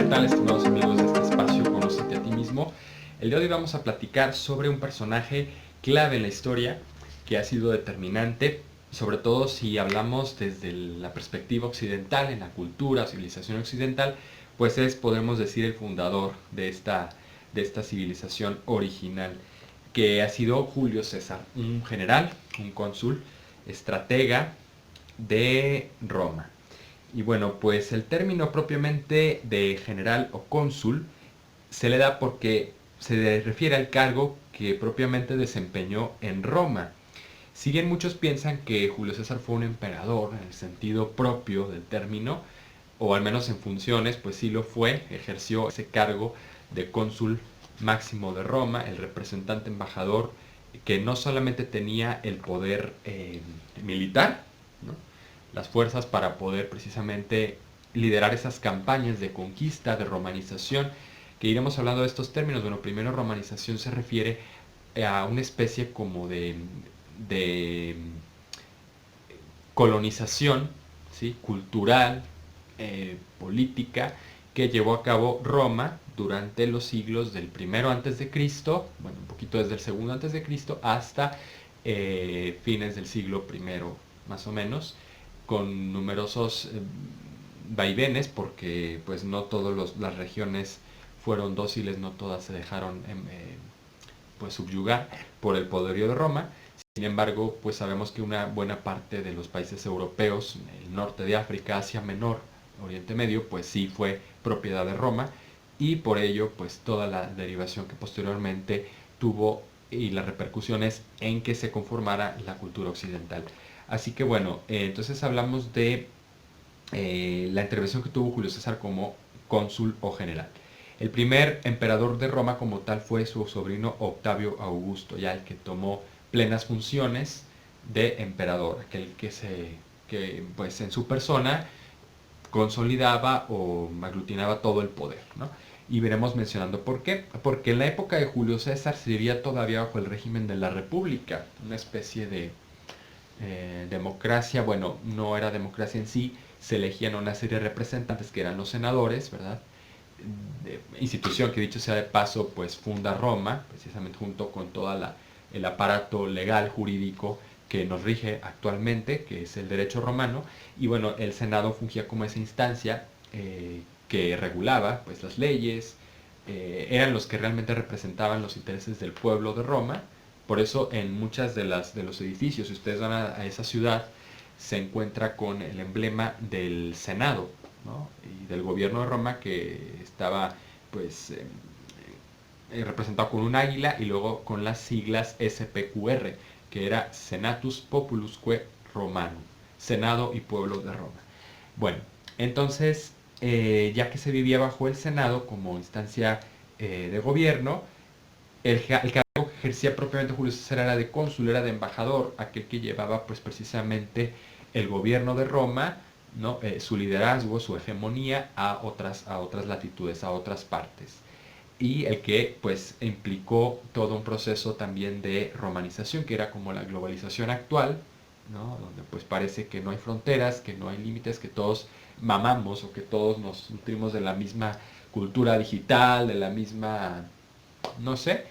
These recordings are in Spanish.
tal, estimados amigos de este espacio Conócete a ti mismo? El día de hoy vamos a platicar sobre un personaje clave en la historia que ha sido determinante, sobre todo si hablamos desde la perspectiva occidental, en la cultura o civilización occidental, pues podemos decir, el fundador de esta civilización original, que ha sido Julio César, un general, un cónsul, estratega de Roma. Y bueno, pues el término propiamente de general o cónsul se le da porque se refiere al cargo que propiamente desempeñó en Roma. Si bien muchos piensan que Julio César fue un emperador en el sentido propio del término, o al menos en funciones, pues sí lo fue, ejerció ese cargo de cónsul máximo de Roma, el representante embajador que no solamente tenía el poder militar, ¿no?, las fuerzas para poder precisamente liderar esas campañas de conquista, de romanización, que iremos hablando de estos términos. Bueno, primero, romanización se refiere a una especie como de colonización, ¿sí?, cultural, política, que llevó a cabo Roma durante los siglos del primero antes de Cristo, bueno, un poquito desde el segundo antes de Cristo hasta fines del siglo primero, más o menos, con numerosos vaivenes, porque pues no todas las regiones fueron dóciles, no todas se dejaron pues subyugar por el poderío de Roma. Sin embargo, pues sabemos que una buena parte de los países europeos, el norte de África, Asia Menor, Oriente Medio, pues sí fue propiedad de Roma, y por ello pues toda la derivación que posteriormente tuvo y las repercusiones en que se conformara la cultura occidental. Así que bueno, entonces hablamos de la intervención que tuvo Julio César como cónsul o general. El primer emperador de Roma como tal fue su sobrino Octavio Augusto, ya el que tomó plenas funciones de emperador, aquel que pues en su persona consolidaba o aglutinaba todo el poder, ¿no? Y veremos mencionando por qué. Porque en la época de Julio César se vivía todavía bajo el régimen de la República, una especie de democracia. Bueno, no era democracia en sí, se elegían una serie de representantes que eran los senadores, ¿verdad? Institución que, dicho sea de paso, pues funda Roma, precisamente junto con todo el aparato legal, jurídico que nos rige actualmente, que es el derecho romano. Y bueno, el Senado fungía como esa instancia que regulaba pues las leyes, eran los que realmente representaban los intereses del pueblo de Roma. Por eso en muchas de los edificios, si ustedes van a esa ciudad, se encuentra con el emblema del Senado, ¿no?, y del gobierno de Roma, que estaba pues representado con un águila y luego con las siglas SPQR, que era Senatus Populusque Romanum, Senado y Pueblo de Roma. Bueno, entonces, ya que se vivía bajo el Senado como instancia de gobierno, el cargo que ejercía propiamente Julio César era de cónsul, era de embajador, aquel que llevaba pues precisamente el gobierno de Roma, ¿no?, su liderazgo, su hegemonía a otras latitudes, a otras partes. Y el que pues implicó todo un proceso también de romanización, que era como la globalización actual, ¿no?, donde pues parece que no hay fronteras, que no hay límites, que todos mamamos o que todos nos nutrimos de la misma cultura digital, de la misma, no sé,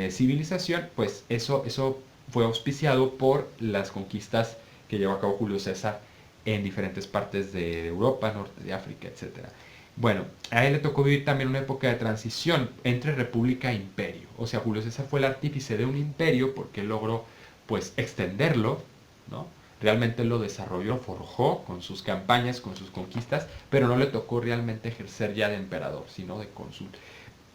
civilización. Pues eso fue auspiciado por las conquistas que llevó a cabo Julio César en diferentes partes de Europa, norte de África, etc. Bueno, a él le tocó vivir también una época de transición entre república e imperio. O sea, Julio César fue el artífice de un imperio porque logró pues extenderlo, ¿no? Realmente lo desarrolló, forjó con sus campañas, con sus conquistas, pero no le tocó realmente ejercer ya de emperador, sino de cónsul.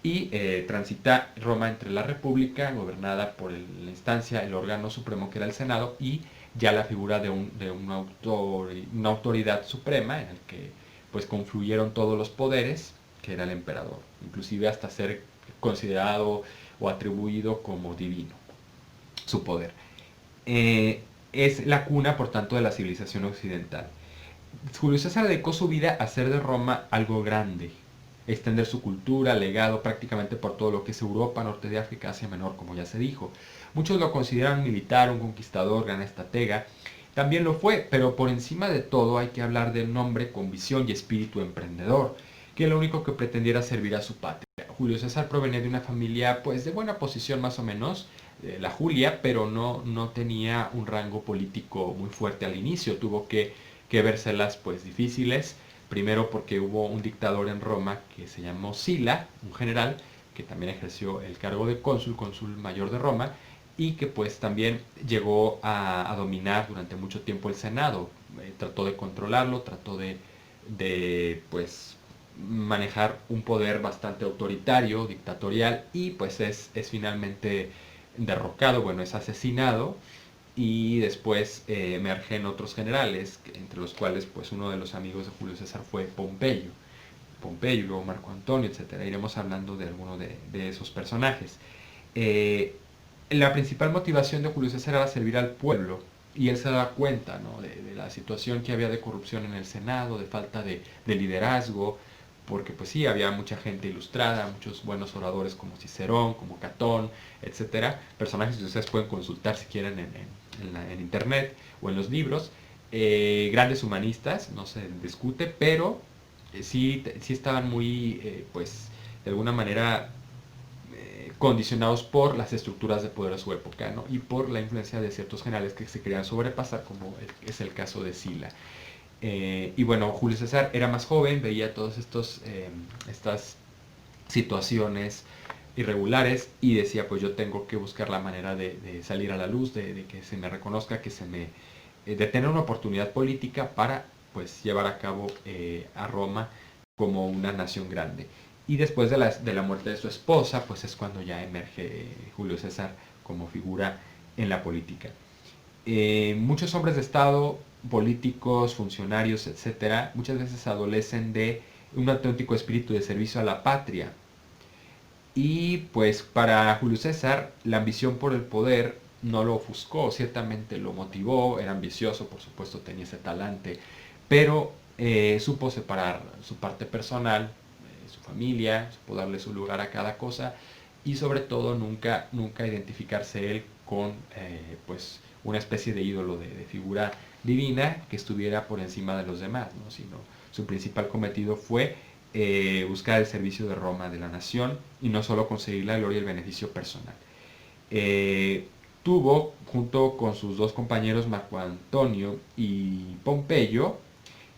Y transita Roma entre la república, gobernada por la instancia, el órgano supremo que era el Senado, y ya la figura de una autoridad suprema en el que pues confluyeron todos los poderes, que era el emperador, inclusive hasta ser considerado o atribuido como divino su poder. Es la cuna, por tanto, de la civilización occidental. Julio César dedicó su vida a hacer de Roma algo grande, extender su cultura, legado prácticamente por todo lo que es Europa, norte de África, Asia Menor, como ya se dijo. Muchos lo consideran militar, un conquistador, gran estratega. También lo fue, pero por encima de todo hay que hablar del hombre con visión y espíritu emprendedor, que lo único que pretendiera servir a su patria. Julio César provenía de una familia pues de buena posición más o menos, la Julia, pero no tenía un rango político muy fuerte al inicio, tuvo que vérselas pues difíciles, primero porque hubo un dictador en Roma que se llamó Sila, un general, que también ejerció el cargo de cónsul mayor de Roma, y que pues también llegó a dominar durante mucho tiempo el Senado, trató de controlarlo, trató de pues manejar un poder bastante autoritario, dictatorial, y pues es finalmente derrocado, bueno, es asesinado, y después emergen otros generales, entre los cuales pues uno de los amigos de Julio César fue Pompeyo, luego Marco Antonio, etcétera. Iremos hablando de alguno de esos personajes. Eh, la principal motivación de Julio César era servir al pueblo, y él se daba cuenta, ¿no?, de la situación que había de corrupción en el Senado, de falta de liderazgo, porque pues sí, había mucha gente ilustrada, muchos buenos oradores como Cicerón, como Catón, etcétera, personajes que ustedes pueden consultar si quieren en internet o en los libros, grandes humanistas, no se discute, pero sí estaban muy, pues, de alguna manera condicionados por las estructuras de poder de su época, ¿no?, y por la influencia de ciertos generales que se querían sobrepasar, como es el caso de Sila. Y bueno, Julio César era más joven, veía todas estas situaciones irregulares y decía, pues yo tengo que buscar la manera de salir a la luz, de que se me reconozca, de tener una oportunidad política para pues llevar a cabo a Roma como una nación grande. Y después de la muerte de su esposa, pues es cuando ya emerge Julio César como figura en la política. Muchos hombres de Estado, políticos, funcionarios, etcétera, muchas veces adolecen de un auténtico espíritu de servicio a la patria. Y pues para Julio César la ambición por el poder no lo ofuscó, ciertamente lo motivó, era ambicioso, por supuesto tenía ese talante, pero supo separar su parte personal, su familia, supo darle su lugar a cada cosa, y sobre todo nunca identificarse él con pues una especie de ídolo, de figura divina que estuviera por encima de los demás, ¿no?, sino su principal cometido fue buscar el servicio de Roma, de la nación, y no solo conseguir la gloria y el beneficio personal. Tuvo, junto con sus dos compañeros Marco Antonio y Pompeyo,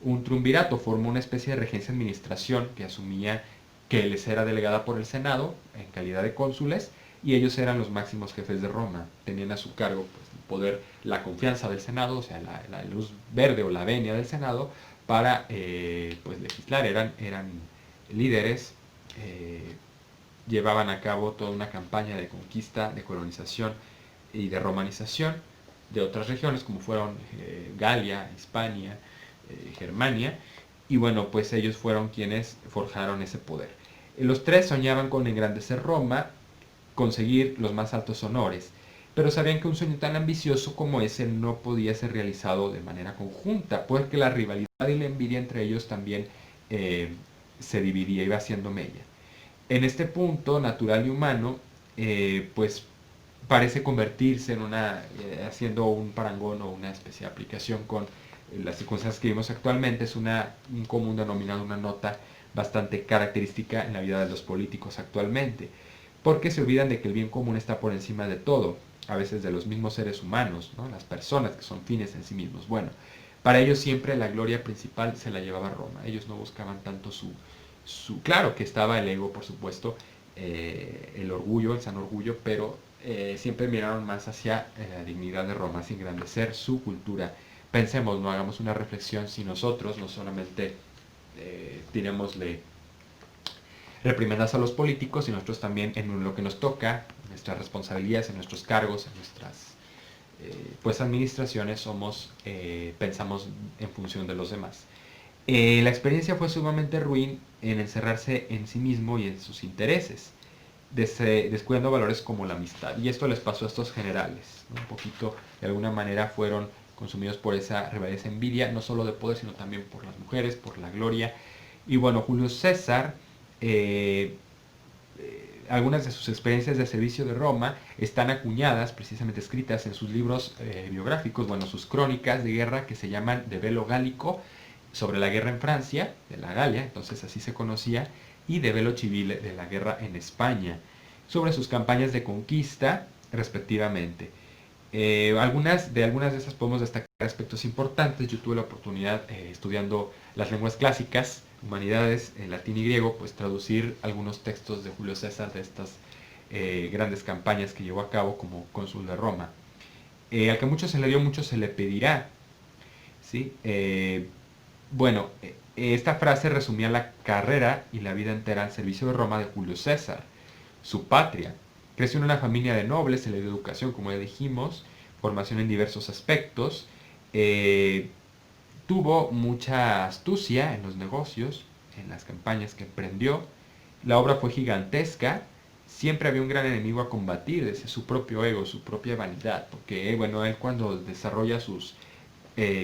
un triunvirato, formó una especie de regencia administración que asumía que les era delegada por el Senado en calidad de cónsules, y ellos eran los máximos jefes de Roma, tenían a su cargo pues, el poder, la confianza del Senado, o sea, la luz verde o la venia del Senado para pues legislar, eran líderes, llevaban a cabo toda una campaña de conquista, de colonización y de romanización de otras regiones como fueron Galia, Hispania, Germania, y bueno, pues ellos fueron quienes forjaron ese poder. Los tres soñaban con engrandecer Roma, conseguir los más altos honores, pero sabían que un sueño tan ambicioso como ese no podía ser realizado de manera conjunta, porque la rivalidad y la envidia entre ellos también se dividía, iba haciendo mella. En este punto natural y humano, pues parece convertirse en haciendo un parangón o una especie de aplicación con las circunstancias que vivimos actualmente, es un común denominador, una nota bastante característica en la vida de los políticos actualmente, porque se olvidan de que el bien común está por encima de todo, a veces de los mismos seres humanos, ¿no?, las personas que son fines en sí mismos. Bueno, para ellos siempre la gloria principal se la llevaba Roma, ellos no buscaban tanto claro que estaba el ego, por supuesto, el orgullo, el sano orgullo, pero siempre miraron más hacia la dignidad de Roma, hacia engrandecer su cultura. Pensemos, no hagamos una reflexión si nosotros no solamente tirémosle reprimendas a los políticos, y nosotros también en lo que nos toca, nuestras responsabilidades, en nuestros cargos, en nuestras pues administraciones, pensamos en función de los demás. La experiencia fue sumamente ruin en encerrarse en sí mismo y en sus intereses, descuidando valores como la amistad. Y esto les pasó a estos generales, ¿no? Un poquito, de alguna manera, fueron consumidos por esa rivalidad, esa envidia, no solo de poder, sino también por las mujeres, por la gloria. Y bueno, Julio César, algunas de sus experiencias de servicio de Roma están acuñadas, precisamente escritas en sus libros biográficos, bueno, sus crónicas de guerra que se llaman De Velo Gálico, sobre la guerra en Francia, de la Galia, entonces así se conocía, y de Velo Civile, de la guerra en España, sobre sus campañas de conquista, respectivamente. Algunas de esas podemos destacar aspectos importantes. Yo tuve la oportunidad, estudiando las lenguas clásicas, humanidades, latín y griego, pues traducir algunos textos de Julio César de estas grandes campañas que llevó a cabo como cónsul de Roma. Al que mucho se le dio, mucho se le pedirá. ¿Sí? Esta frase resumía la carrera y la vida entera al servicio de Roma de Julio César, su patria. Creció en una familia de nobles, se le dio educación, como ya dijimos, formación en diversos aspectos. Tuvo mucha astucia en los negocios, en las campañas que emprendió. La obra fue gigantesca. Siempre había un gran enemigo a combatir, ese su propio ego, su propia vanidad, porque bueno, él cuando desarrolla sus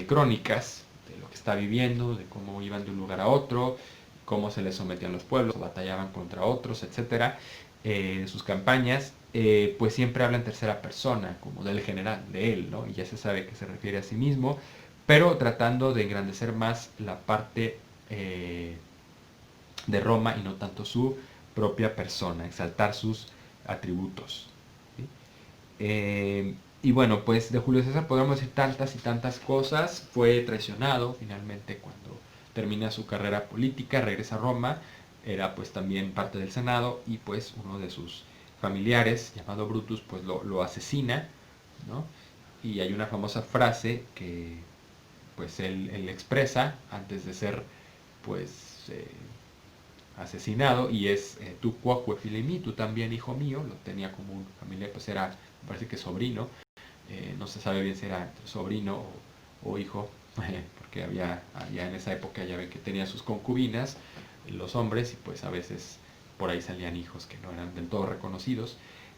crónicas de lo que está viviendo, de cómo iban de un lugar a otro, cómo se les sometían los pueblos, batallaban contra otros, etcétera, de sus campañas, pues siempre habla en tercera persona, como del general, de él, ¿no? Y ya se sabe que se refiere a sí mismo, pero tratando de engrandecer más la parte de Roma y no tanto su propia persona, exaltar sus atributos. ¿Sí? Y bueno, pues de Julio César podemos decir tantas y tantas cosas. Fue traicionado finalmente cuando termina su carrera política, regresa a Roma, era pues también parte del Senado y pues uno de sus familiares, llamado Brutus, pues lo asesina, ¿no? Y hay una famosa frase que pues él expresa antes de ser pues asesinado, y es tu quoque filemi, tú también hijo mío. Lo tenía como un familiar, pues era, me parece que sobrino, no se sabe bien si era sobrino o hijo, porque había en esa época, ya ven que tenía sus concubinas los hombres, y pues a veces por ahí salían hijos que no eran del todo reconocidos,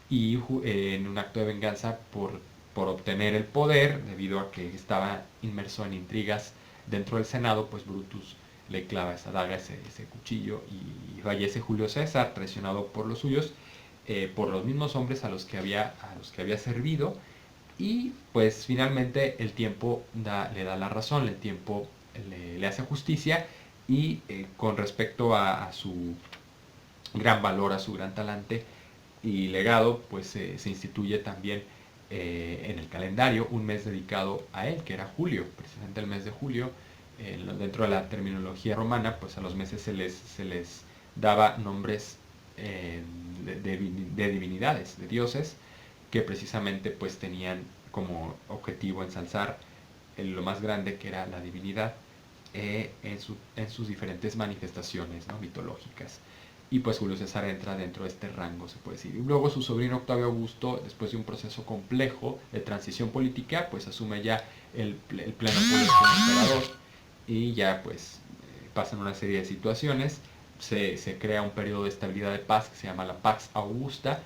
y en un acto de venganza por obtener el poder, debido a que estaba inmerso en intrigas dentro del Senado, pues Brutus le clava esa daga, ese cuchillo, y fallece Julio César, traicionado por los suyos, por los mismos hombres a los que había servido. Y pues finalmente el tiempo le da la razón, el tiempo le hace justicia, y con respecto a su gran valor, a su gran talante y legado, pues se instituye también en el calendario un mes dedicado a él, que era julio, precisamente el mes de julio. Dentro de la terminología romana, pues a los meses se les daba nombres de divinidades, de dioses, que precisamente pues tenían como objetivo ensalzar lo más grande, que era la divinidad, en sus diferentes manifestaciones, ¿no?, mitológicas. Y pues Julio César entra dentro de este rango, se puede decir. Y luego su sobrino Octavio Augusto, después de un proceso complejo de transición política, pues asume ya el pleno poder como emperador, y ya pues pasan una serie de situaciones. Se crea un periodo de estabilidad de paz que se llama la Pax Augusta,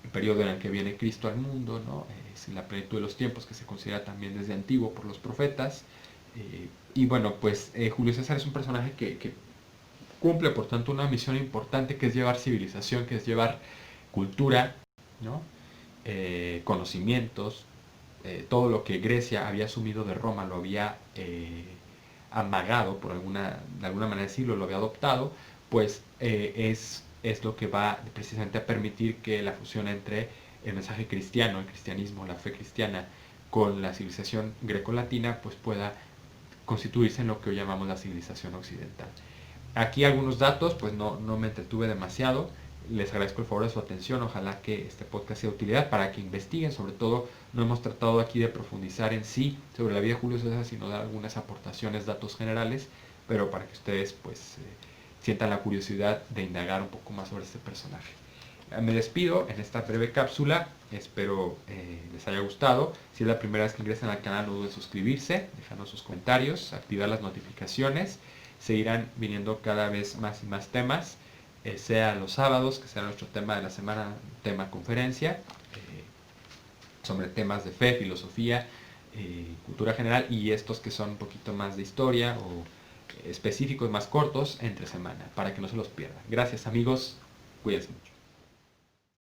el periodo en el que viene Cristo al mundo, ¿no? Es la plenitud de los tiempos, que se considera también desde antiguo por los profetas. Y bueno, pues Julio César es un personaje que cumple por tanto una misión importante, que es llevar civilización, que es llevar cultura, ¿no? Conocimientos, todo lo que Grecia había asumido de Roma, lo había amagado, de alguna manera decirlo, lo había adoptado, pues es lo que va precisamente a permitir que la fusión entre el mensaje cristiano, el cristianismo, la fe cristiana, con la civilización greco-latina, pues pueda constituirse en lo que hoy llamamos la civilización occidental. Aquí algunos datos, pues no me entretuve demasiado. Les agradezco el favor de su atención. Ojalá que este podcast sea de utilidad para que investiguen. Sobre todo, no hemos tratado aquí de profundizar en sí sobre la vida de Julio César, sino dar algunas aportaciones, datos generales, pero para que ustedes pues sientan la curiosidad de indagar un poco más sobre este personaje. Me despido en esta breve cápsula, espero les haya gustado. Si es la primera vez que ingresan al canal, no duden en suscribirse, dejarnos sus comentarios, activar las notificaciones. Seguirán viniendo cada vez más y más temas, sea los sábados, que será nuestro tema de la semana, tema conferencia, sobre temas de fe, filosofía, cultura general, y estos que son un poquito más de historia o específicos, más cortos, entre semana, para que no se los pierdan. Gracias amigos, cuídense mucho.